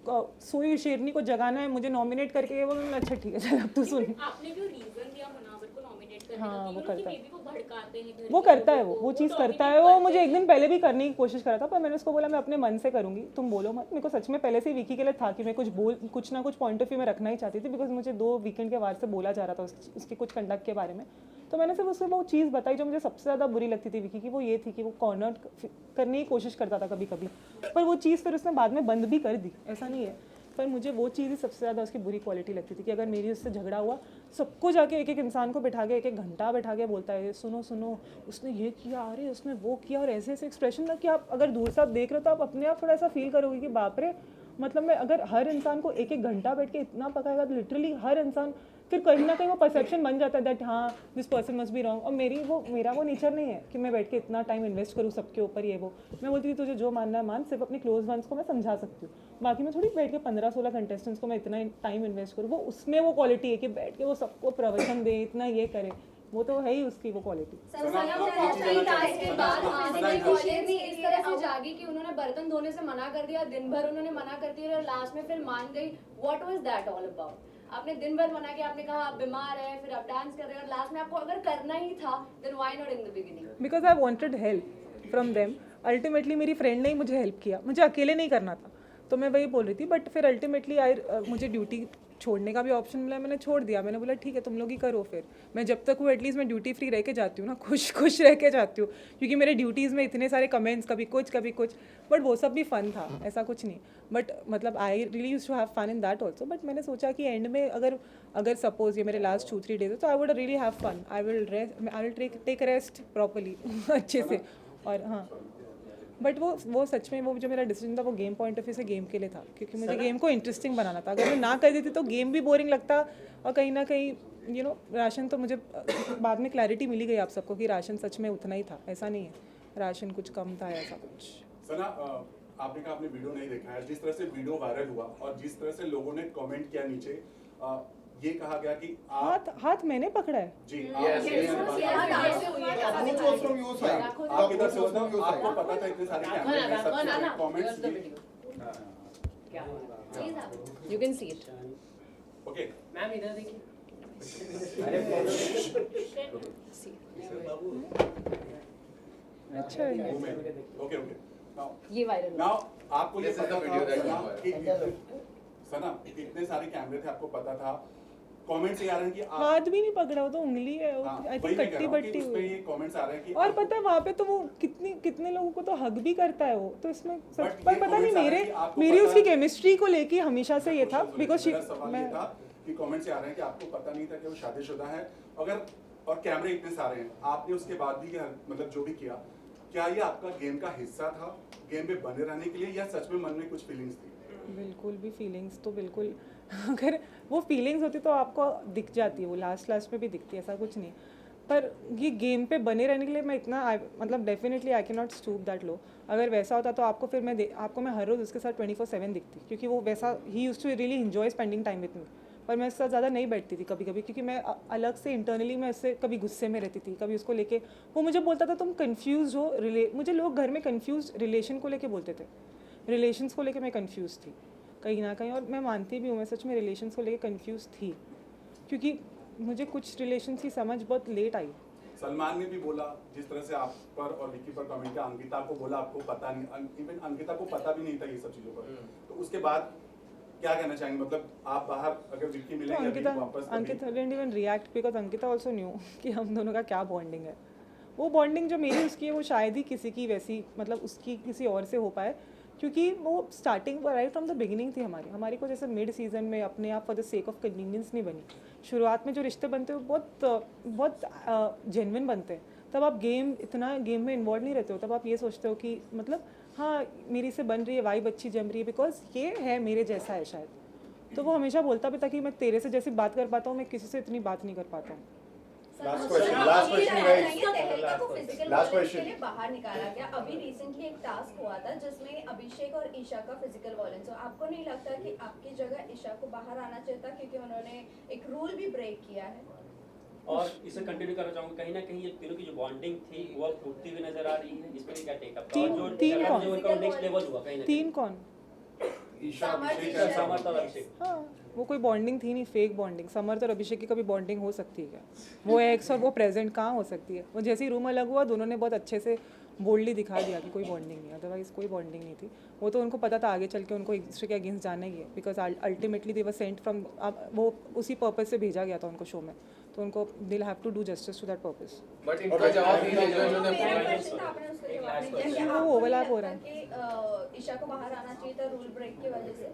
सोई शेरनी को जगाना है, मुझे नॉमिनेट करके, वो अच्छा ठीक है चल अब तू सुन। आपने जो रीजन दिया मुनावर को नॉमिनेट करने हाँ, का, वो कि करता है। maybe वो भड़काते हैं घर वो के करता है, लोगों वो को, चीज़ dominate करता है। वो करते मुझे हैं। एक दिन पहले भी करने की कोशिश करा था, पर मैंने उसको बोला मैं अपने मन से करूँगी, तुम बोलो मत। मेरे को सच में पहले से ही विकी के लिए था कि मैं कुछ ना कुछ पॉइंट ऑफ व्यू में रखना ही चाहती थी, बिकॉज मुझे 2 वीकेंड के बाद से बोला जा रहा था उसके कुछ कंडक्ट के बारे में। तो मैंने सिर्फ उससे वो चीज़ बताई जो मुझे सबसे ज़्यादा बुरी लगती थी विकी की, वो ये थी कि वो कॉर्नर करने की कोशिश करता था कभी कभी, पर वो चीज़ फिर उसने बाद में बंद भी कर दी, ऐसा नहीं है। पर मुझे वो चीज़ ही सबसे ज़्यादा उसकी बुरी क्वालिटी लगती थी कि अगर मेरी उससे झगड़ा हुआ, सबको जाके एक इंसान को बिठा के 1 घंटा बैठा के बोलता है सुनो सुनो उसने ये किया, अरे उसने वो किया, और ऐसे ऐसे एक्सप्रेशन ना कि आप अगर दूर से आप देख रहे हो तो आप अपने आप थोड़ा ऐसा फील करोगे कि बाप रे, मतलब मैं अगर हर इंसान को 1 घंटा बैठ के इतना पकाएगा तो लिटरली हर इंसान, फिर कहीं ना कहीं वो परसेप्शन बन जाता है दैट हाँ this person must be wrong. और मेरा वो नेचर नहीं है कि मैं बैठ के इतना टाइम इन्वेस्ट करूँ सबके ऊपर, ये वो। मैं बोलती थी तुझे जो मानना है मान, सिर्फ अपने क्लोज वंस को मैं समझा सकती हूँ, बाकी मैं थोड़ी बैठ के 15-16 कंटेस्टेंट्स को मैं इतना टाइम इन्वेस्ट करूँ। वो उसमें वो क्वालिटी है कि बैठ के वो सबको प्रवचन दे, इतना ये करे, वो तो है ही उसकी वो क्वालिटी। इस तरह से जागी कि उन्होंने बर्तन धोने से मना कर दिया, दिन भर उन्होंने मना करती रही और लास्ट में फिर मान गई। What was that all about? आपने दिन भर मना किया, आपने कहा आप बीमार हैं, फिर आप डांस कर रहे हो, और लास्ट में आपको अगर करना ही था then why not in the beginning? Because I wanted help from them. Ultimately मेरी फ्रेंड ने ही मुझे हेल्प किया, मुझे अकेले नहीं करना था, तो मैं वही बोल रही थी। बट फिर अल्टीमेटली मुझे ड्यूटी छोड़ने का भी ऑप्शन मिला, मैंने छोड़ दिया। मैंने बोला ठीक है तुम लोग ही करो, फिर मैं जब तक हूँ एटलीस्ट मैं ड्यूटी फ्री रह के जाती हूँ ना, खुश रह के जाती हूँ, क्योंकि मेरे ड्यूटीज़ में इतने सारे कमेंट्स, कभी कुछ, बट वो सब भी फन था, ऐसा कुछ नहीं। बट मतलब I really used to have fun in that also. But मैंने सोचा कि एंड में अगर सपोज ये मेरे लास्ट 2-3 डेज है तो I would really have fun, I will take rest properly अच्छे से। और हाँ, बट वो सच में वो जो मेरा डिसीजन था वो गेम पॉइंट ऑफ व्यू से गेम के लिए था, क्योंकि मुझे गेम को इंटरेस्टिंग बनाना था। अगर मैं ना कर देती तो गेम भी बोरिंग लगता, और कहीं ना कहीं राशन तो मुझे बाद में क्लैरिटी मिली गई आप सबको कि राशन सच में उतना ही था, ऐसा नहीं है राशन कुछ कम था ऐसा कुछ। सना, आपने कहा आपने वीडियो नहीं देखा है, जिस तरह से वीडियो वायरल हुआ और जिस तरह से लोगों ने कमेंट किया नीचे, ये कहा गया कि हाथ मैंने पकड़ा है जी आप इधर से आपको पता था इतने सारे कैमरे comments you can see it. Okay ma'am इधर देखिए। अच्छा है। ओके ये वायरल नाउ आपको ये This is the पता video that था went कि सना इतने सारे कैमरे थे, आपको पता था, कमेंट्स ये आ रहे हैं कि आप हाथ भी नहीं पकड़ा, वो तो उंगली है, आई थिंक कट्टी बट्टी उसपे ये कमेंट्स आ रहे हैं कि और पता है वहाँ पे तो वो कितने लोगों को तो हग भी करता है वो, तो इसमें But सच पर ये पता नहीं comments आ रहे हैं कि आपको मेरी पता उसकी है- केमिस्ट्री को लेके हमेशा से ये था, बिकॉज मेरा सवाल ये था कि कमेंट्स आ रहे हैं कि आपको पता नहीं था कि वो शादीशुदा है, अगर और कैमरे इतने सारे हैं, आपने उसके बाद भी मतलब जो भी किया, क्या ये आपका गेम का हिस्सा था, गेम में बने रहने के लिए, या सच में मन में कुछ फीलिंग्स थी? बिल्कुल भी फीलिंग्स तो बिल्कुल अगर वो फीलिंग्स होती तो आपको दिख जाती है, वो लास्ट में भी दिखती है, ऐसा कुछ नहीं। पर ये गेम पे बने रहने के लिए मैं इतना मतलब definitely I can not stoop that low. अगर वैसा होता तो आपको फिर आपको मैं हर रोज़ उसके साथ 24/7 दिखती, क्योंकि वो वैसा ही used to really enjoy spending time with me. पर मैं उसके साथ ज़्यादा नहीं बैठती थी कभी कभी, क्योंकि मैं अलग से इंटरनली मैं उससे कभी गुस्से में रहती थी, कभी उसको लेके वो मुझे बोलता था तुम कन्फ्यूज़ हो मुझे लोग घर में कन्फ्यूज़ रिलेशन को लेके बोलते थे, रिलेशंस को लेके मैं कन्फ्यूज़ थी कहीं ना कहीं, और मैं मानती भी हूँ मैं सच में रिलेशंस को लेके कन्फ्यूज़ थी, क्योंकि मुझे कुछ रिलेशंस की समझ बहुत लेट आई। सलमान ने भी बोला जिस तरह से आप पर और विकी पर कमेंट किया, अंकिता को बोला आपको पता नहीं, इवन अंकिता को पता भी नहीं था ये सब चीज़ों पर, तो उसके बाद क्या कहना चाहेंगे, मतलब आप बाहर अगर विक्की तो मिलेंगे अंकिता अभी वापस अभी- Ankita didn't even react because Ankita also new कि हम दोनों का क्या बॉन्डिंग है। वो बॉन्डिंग जो मेरी उसकी है वो शायद ही किसी की वैसी मतलब उसकी किसी और से हो पाए, क्योंकि वो starting right from the beginning थी हमारी को जैसे मिड सीजन में अपने आप for the sake of convenience नहीं बनी। शुरुआत में जो रिश्ते बनते हैं वो बहुत जेन्युइन बनते हैं। तब आप गेम में इन्वॉल्व नहीं रहते हो, तब आप ये सोचते हो कि मतलब हाँ मेरी से बन रही है, वाइब अच्छी जम रही है बिकॉज ये है मेरे जैसा है शायद। तो वो हमेशा बोलता भी था कि मैं तेरे से जैसी बात कर पाता हूँ मैं किसी से इतनी बात नहीं कर पाता हूँ। Last question, last question, guys. Physical Last violence के question. लिए बाहर निकाला गया। अभी रिसेंटली एक टास्क हुआ था जिसमें अभिषेक और ईशा का फिजिकल वॉयलेंस हो। आपको नहीं लगता कि आपकी जगह ईशा को बाहर आना चाहिए था, क्योंकि उन्होंने एक रूल भी ब्रेक किया है? और इसे कंटिन्यू करना चाहूंगा, कहीं ना कहीं ये तीनों की जो बॉन्डिंग थी वो अब टूटती हुई नजर आ रही है, इसमें क्या टेक अप तीन कौन? जो उनका नेक्स्ट लेवल हुआ कहीं ना तीन कौन? ईशा सामर्थ्य अभिषेक ईशा। सामर्थ और अभिषेक। हाँ वो कोई बॉन्डिंग थी नहीं, फेक बॉन्डिंग। समर्थ और अभिषेक की कभी बॉन्डिंग हो सकती है क्या? वो एक्स और वो प्रेजेंट कहाँ हो सकती है? वो जैसे ही रूम अलग हुआ दोनों ने बहुत अच्छे से बोल्डली दिखा दिया कि कोई बॉन्डिंग नहीं, अदरवाइज कोई बॉन्डिंग नहीं थी। वो तो उनको पता था आगे चल के उनको एक दूसरे के अगेंस्ट जाना ही है, because ultimately they were sent from, अब वो उसी पर्पज से भेजा गया था उनको शो में, तो उनको they'll have to do justice to that purpose. But इनका जवाब दीजिए जो तो इन्होंने मेरा क्वेश्चन था, आपने उसका जवाब नहीं दिया कि वो आपको overlap नहीं हो रहा है। लगता कि ईशा को बाहर आना चाहिए था रूल ब्रेक की वजह से,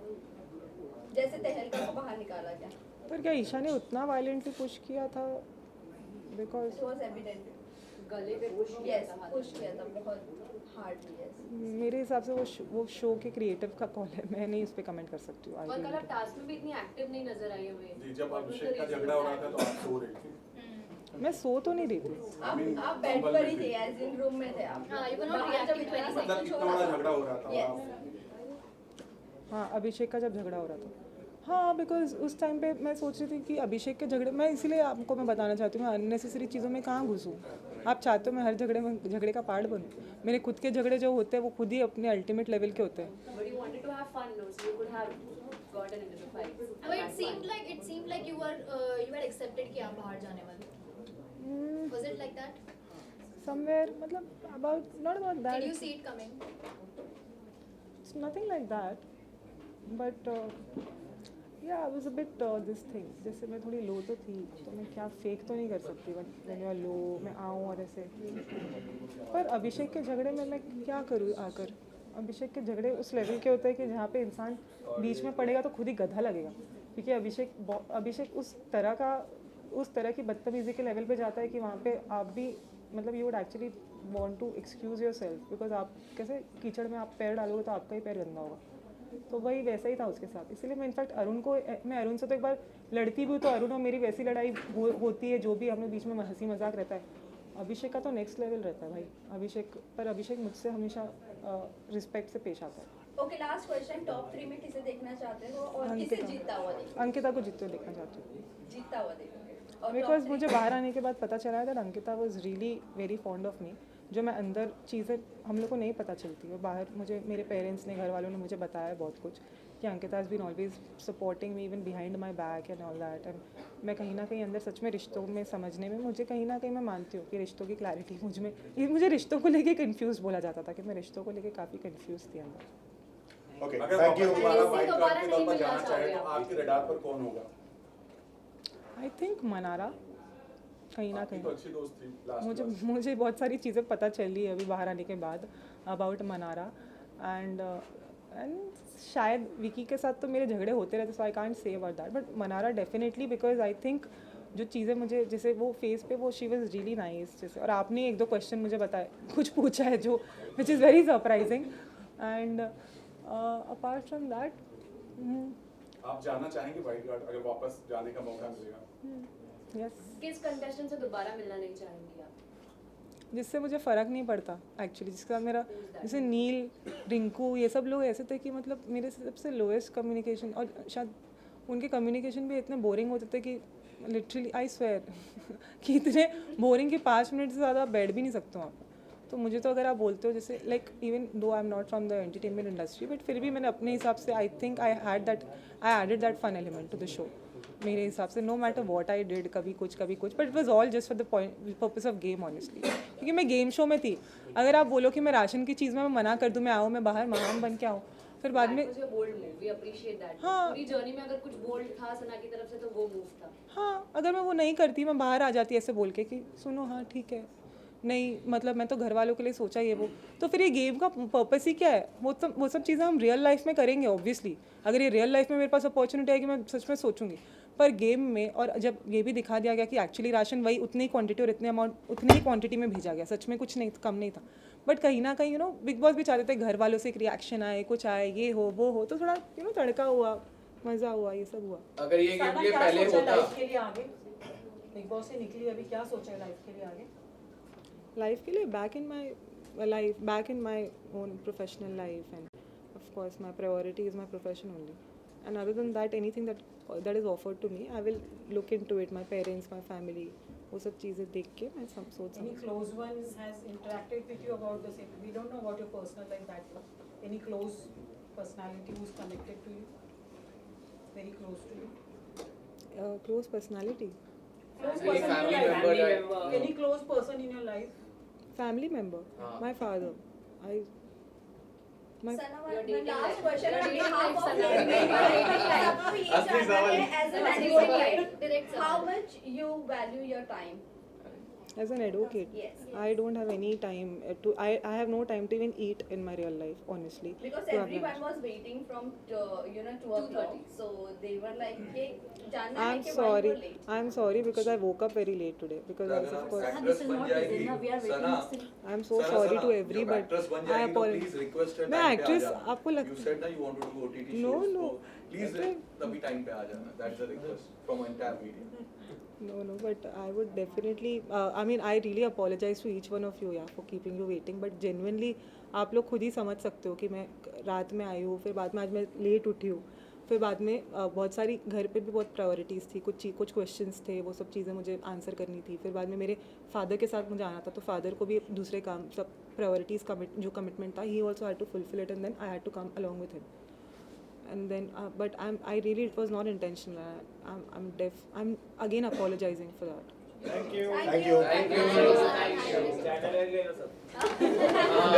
जैसे तहलका को बाहर निकाला गया? पर क्या ईशा ने उतना वायलेंटली पुश किया था? Because it was evident. गले पे पुश किया यस, था पुश किया था बहुत हार्डली। यस, मेरे हिसाब से वो शो के क्रिएटिव का कॉल है, मैं नहीं उस पर कमेंट कर सकती हूँ। और कल आप टास्क में भी इतनी एक्टिव नहीं नजर आई हमें। जी, जब अभिषेक का झगड़ा हो रहा था तो आप सो रही थी। मैं सो तो नहीं रही थी। आप बेड पर ही थे, एज इन रूम में थे आप। हाँ, you were not बाहर जब reacting to इतना anything. सब मतलब कुछ इतना हो बड़ा रहा झगड़ा हो रहा था था। और यस, आप हाँ अभिषेक का जब झगड़ा हो रहा था, हाँ बिकॉज उस टाइम पे मैं सोच रही थी कि अभिषेक के झगड़े, मैं इसीलिए आपको मैं बताना चाहती हूँ मैं अननेसेसरी चीज़ों में कहाँ घुसूँ। आप चाहते हो मैं हर झगड़े का पार्ट बनूँ? मेरे खुद के झगड़े जो होते हैं वो खुद ही अपने अल्टीमेट लेवल के होते हैं। But you wanted to have fun, no? So you could have gotten into the fight. But it seemed like you had accepted कि आप बाहर जाने वाले। Was it like that? Somewhere मतलब about not about Did that, you see it coming? It's nothing like that, but yeah I was a bit this thing, जैसे मैं थोड़ी लो तो थी, तो मैं क्या फेक तो नहीं कर सकती व्हेन यू आर लो मैं आऊँ और ऐसे। पर अभिषेक के झगड़े में मैं क्या करूँ आकर? अभिषेक के झगड़े उस लेवल के होते हैं कि जहाँ पे इंसान बीच में पड़ेगा तो खुद ही गधा लगेगा, क्योंकि अभिषेक उस तरह की बदतमीजी के लेवल पे जाता है कि वहाँ पे आप भी मतलब you would actually want to excuse yourself, because आप कैसे कीचड़ में आप पैर डालोगे तो आपका ही पैर गंदा होगा। तो वही वैसा ही था उसके साथ, इसीलिए मैं इनफैक्ट मैं अरुण से तो एक बार लड़ती भी हूँ तो अरुण और मेरी वैसी लड़ाई होती है जो भी हम लोग बीच में हंसी मजाक रहता है। अभिषेक का तो नेक्स्ट लेवल रहता है भाई। अभिषेक मुझसे हमेशा रिस्पेक्ट से पेश आता है। ओके, लास्ट क्वेश्चन, टॉप 3 में किसे देखना चाहते हो और किसे जीतता हुआ देखोगे? अंकिता को जीतते हुए देखना चाहती हूँ, जीतता हुआ देखोगे। और बिकॉज मुझे बाहर आने के बाद पता चला है that Ankita was really very fond of me, जो मैं अंदर चीज़ें हम लोग को नहीं पता चलती। और बाहर मेरे पेरेंट्स ने, घर वालों ने मुझे बताया बहुत कुछ कि Ankita has been always supporting me even behind my back and all that. And मैं कहीं ना कहीं अंदर सच में रिश्तों में समझने में मुझे कहीं ना कहीं मैं मानती हूँ कि रिश्तों की क्लैरिटी मुझे रिश्तों को लेके कन्फ्यूज बोला जाता था कि मैं रिश्तों को लेके काफ़ी कन्फ्यूज थी अंदर। ओके, अगर थैंक यू। वापस दोबारा इससे वाइट कार्ड दोबारा के नहीं तौर पर मिलना जाना चाहे तो चाहोगे आपके रडार पर कौन होगा? आई थिंक मनारा कहीं ना आपकी कहीं। तो अच्छी दोस्त थी लास्ट मुझे बहुत सारी चीज़ें पता चली है अभी बाहर आने के बाद अबाउट मनारा एंड शायद विकी के साथ तो मेरे झगड़े होते रहते, so I can't say about that, but मनारा डेफिनेटली, बिकॉज आई थिंक जो चीज़ें मुझे जैसे वो फेस पे वो शी वाज रियली नाइस जैसे। और आपने 1-2 क्वेश्चन मुझे बताए, कुछ पूछा है जो which is very surprising and apart from that आप जाना चाहेंगे वाइट कार्ड अगर वापस जाने का मौका मिलेगा? यस, किस कंटेस्टेंट से दोबारा मिलना नहीं चाहेंगी आप? जिससे मुझे फ़र्क नहीं पड़ता एक्चुअली, जिसका मेरा जैसे नील, रिंकू, ये सब लोग ऐसे थे कि मतलब मेरे सबसे लोएस्ट कम्युनिकेशन, और शायद उनके कम्युनिकेशन भी इतने बोरिंग होते थे कि लिटरली आई स्वेयर कि इतने बोरिंग कि 5 मिनट से ज़्यादा आप बैठ भी नहीं सकते हो आप। तो मुझे तो अगर आप बोलते हो जैसे like even though I am not from the entertainment industry, but फिर भी मैंने अपने हिसाब से I think I added that fun element to the show मेरे हिसाब से, no matter what I did, कभी कुछ, but it was all just for the purpose of game honestly, क्योंकि मैं गेम शो में थी। अगर आप बोलो कि मैं राशन की चीज़ में मैं मना कर दूँ, मैं आऊँ, मैं बाहर महान बन के आऊँ, फिर बाद में bold move, we appreciate that. हाँ। पूरी जर्नी में अगर कुछ बोल्ड था सना की तरफ से तो वो मूव था। हाँ, अगर मैं वो नहीं करती, मैं बाहर आ जाती ऐसे बोल के कि सुनो हाँ ठीक है, नहीं मतलब मैं तो घर वालों के लिए सोचा ये वो, तो फिर ये गेम का पर्पस ही क्या है? वो सब चीज़ें हम रियल लाइफ में करेंगे ऑब्वियसली। अगर ये रियल लाइफ में मेरे पास अपॉर्चुनिटी आएगी, मैं सच में सोचूंगी। पर गेम में, और जब ये भी दिखा दिया गया कि एक्चुअली राशन वही उतनी क्वांटिटी और इतने अमाउंट उतनी ही क्वांटिटी में भेजा गया, सच में कुछ नहीं कम नहीं था। बट कहीं ना कहीं बिग बॉस भी चाहते थे घर वालों से एक रिएक्शन आए, कुछ आए, ये हो वो हो, तो थोड़ा तड़का हुआ, मज़ा हुआ, ये सब हुआ। अगर ये गेम साना ये क्या पहले सोचा होता, लाइफ के लिए आगे? बिग बॉस से निकली अभी, क्या सोचा है लाइफ के लिए आगे? लाइफ के लिए back in my own professional life, and of course my priority is my profession only, and other than that anything that is offered to me I will look into it. My parents, my family, वो सब चीज़ें देख के मैं सब सोच Any समझ। close one has interacted with you about the same? We don't know about your personal life that much. Any close personality who's connected to you? Very close to you? Close personality, Close Any person in family your member life? that- Any close person in your life? family member, हाँ. my father. My Sana, You're my dating last life. question You're on dating behalf life, of Sana. your dating life. सबको ये असली जानना सवाल है है। as an Asli advocate, सवाल। Direct how सवाल। much you value your time? as an advocate, Yes. I don't have any time to. I have no time to even eat in my real life, honestly. Because to have everyone lunch. was waiting from 2 o'clock, so they were like, "Hey, जानना है I'm कि why you sorry. were late?" I'm sorry because I woke up very late today. Because I was, of course, actress बन जाएगी सना, I'm so sorry to every, but actress बन I जाएगी तो apologize. Please request है मैं time पे आ actress, जाना। आपको You लगता- said that you wanted to do OTT No, shows, no. so please तभी टाइम पे आ जाना। That's the request from entire media. No, but I would definitely. I mean, I really apologize to each one of you, yeah, for keeping you waiting. But genuinely, आप लोग खुद ही समझ सकते हो कि मैं रात में आई हूँ, फिर बाद में आज मैं लेट उठी हूँ, फिर बाद में बहुत सारी घर पे भी बहुत प्रायोरिटीज़ थी, कुछ क्वेश्चंस थे, वो सब चीज़ें मुझे आंसर करनी थी। फिर बाद में मेरे फादर के साथ मुझे आना था, तो फादर को भी दूसरे काम, सब प्रायोरिटीज़ जो कमिटमेंट था, he also had to fulfil it, and then I had to come along with him. And then but I really, it was not intentional. I'm again apologizing for that. Thank you. Thank you. Thank you. हाँ,